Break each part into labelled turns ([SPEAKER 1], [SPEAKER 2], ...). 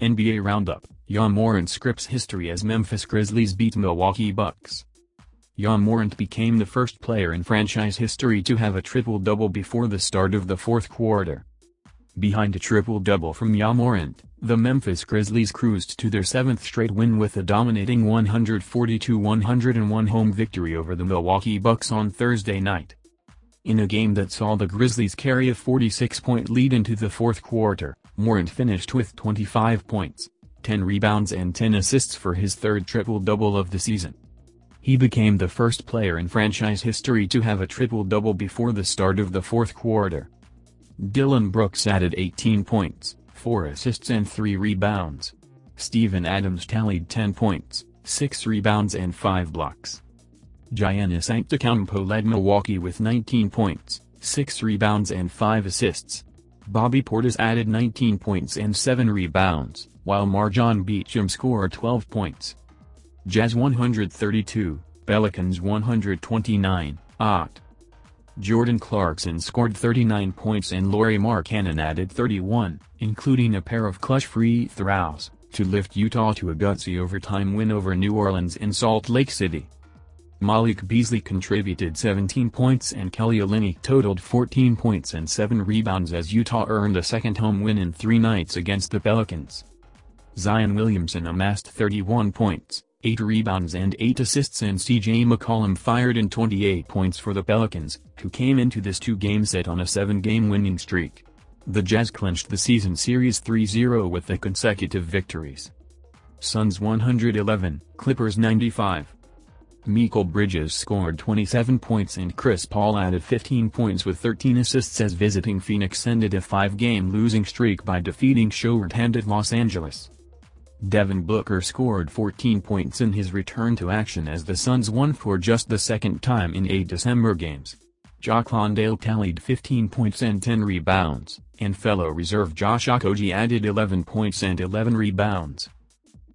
[SPEAKER 1] NBA Roundup, Morant scripts history as Memphis Grizzlies beat Milwaukee Bucks. Morant became the first player in franchise history to have a triple-double before the start of the fourth quarter. Behind a triple-double from Morant, the Memphis Grizzlies cruised to their seventh straight win with a dominating 142-101 home victory over the Milwaukee Bucks on Thursday night. In a game that saw the Grizzlies carry a 46-point lead into the fourth quarter, Morant finished with 25 points, 10 rebounds and 10 assists for his third triple-double of the season. He became the first player in franchise history to have a triple-double before the start of the fourth quarter. Dillon Brooks added 18 points, 4 assists and 3 rebounds. Steven Adams tallied 10 points, 6 rebounds and 5 blocks. Giannis Antetokounmpo led Milwaukee with 19 points, 6 rebounds and 5 assists. Bobby Portis added 19 points and 7 rebounds, while MarJon Beauchamp scored 12 points. Jazz 132, Pelicans 129, Jordan Clarkson scored 39 points and Lauri Markkanen added 31, including a pair of clutch free throws, to lift Utah to a gutsy overtime win over New Orleans in Salt Lake City. Malik Beasley contributed 17 points and Kelly Olynyk totaled 14 points and 7 rebounds as Utah earned a second home win in 3 nights against the Pelicans. Zion Williamson amassed 31 points, 8 rebounds and 8 assists, and CJ McCollum fired in 28 points for the Pelicans, who came into this 2-game set on a 7-game winning streak. The Jazz clinched the season series 3-0 with the consecutive victories. Suns 111, Clippers 95. Mikal Bridges scored 27 points and Chris Paul added 15 points with 13 assists as visiting Phoenix ended a 5-game losing streak by defeating shorthanded Los Angeles. Devin Booker scored 14 points in his return to action as the Suns won for just the second time in 8 December games. Jock Landale tallied 15 points and 10 rebounds, and fellow reserve Josh Okogie added 11 points and 11 rebounds.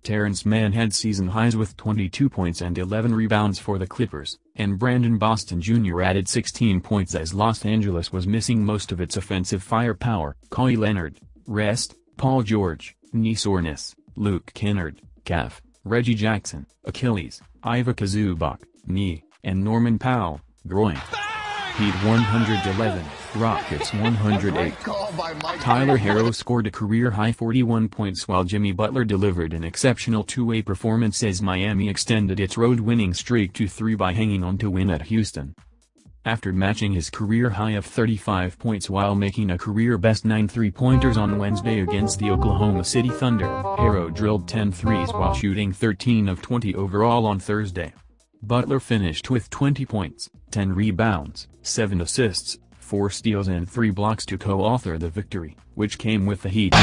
[SPEAKER 1] Terrence Mann had season highs with 22 points and 11 rebounds for the Clippers, and Brandon Boston Jr. added 16 points as Los Angeles was missing most of its offensive firepower. Kawhi Leonard, rest, Paul George, knee soreness, Luke Kennard, calf, Reggie Jackson, Achilles, Ivica Zubac, knee, and Norman Powell, groin. Heat 111, Rockets 108. Tyler Herro scored a career-high 41 points while Jimmy Butler delivered an exceptional two-way performance as Miami extended its road-winning streak to 3 by hanging on to win at Houston. After matching his career high of 35 points while making a career-best 9 three-pointers on Wednesday against the Oklahoma City Thunder, Herro drilled 10 threes while shooting 13 of 20 overall on Thursday. Butler finished with 20 points, 10 rebounds, 7 assists, 4 steals and 3 blocks to co-author the victory, which came with the Heat.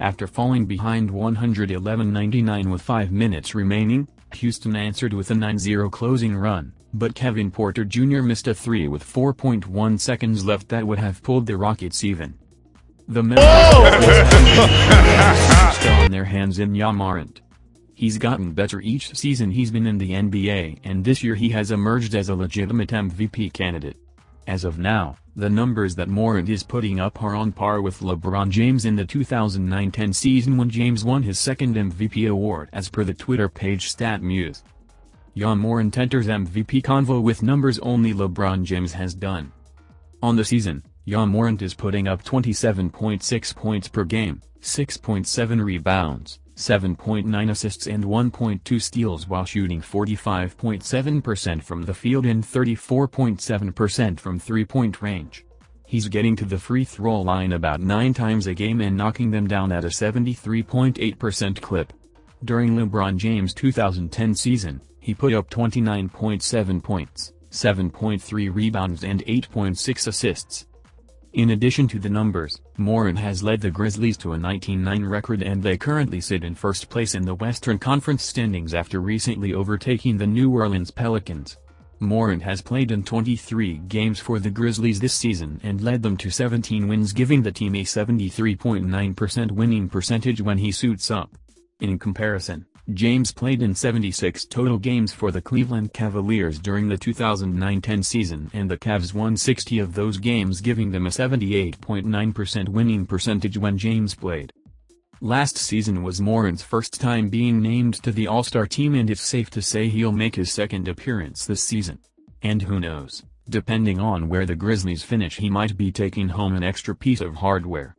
[SPEAKER 1] After falling behind 111-99 with 5 minutes remaining, Houston answered with a 9-0 closing run, but Kevin Porter Jr. missed a 3 with 4.1 seconds left that would have pulled the Rockets even. The Memphis Grizzlies still on their hands in Morant. He's gotten better each season he's been in the NBA, and this year he has emerged as a legitimate MVP candidate. As of now, the numbers that Morant is putting up are on par with LeBron James in the 2009-10 season when James won his second MVP award as per the Twitter page StatMuse. Morant enters MVP convo with numbers only LeBron James has done. On the season, Morant is putting up 27.6 points per game, 6.7 rebounds, 7.9 assists and 1.2 steals while shooting 45.7% from the field and 34.7% from three-point range. He's getting to the free throw line about 9 times a game and knocking them down at a 73.8% clip. During LeBron James' 2010 season, he put up 29.7 points, 7.3 rebounds and 8.6 assists. In addition to the numbers, Morant has led the Grizzlies to a 19-9 record and they currently sit in first place in the Western Conference standings after recently overtaking the New Orleans Pelicans. Morant has played in 23 games for the Grizzlies this season and led them to 17 wins, giving the team a 73.9% winning percentage when he suits up. In comparison, James played in 76 total games for the Cleveland Cavaliers during the 2009-10 season, and the Cavs won 60 of those games, giving them a 78.9% winning percentage when James played. Last season was Morant's first time being named to the All-Star team, and it's safe to say he'll make his second appearance this season. And who knows, depending on where the Grizzlies finish, he might be taking home an extra piece of hardware.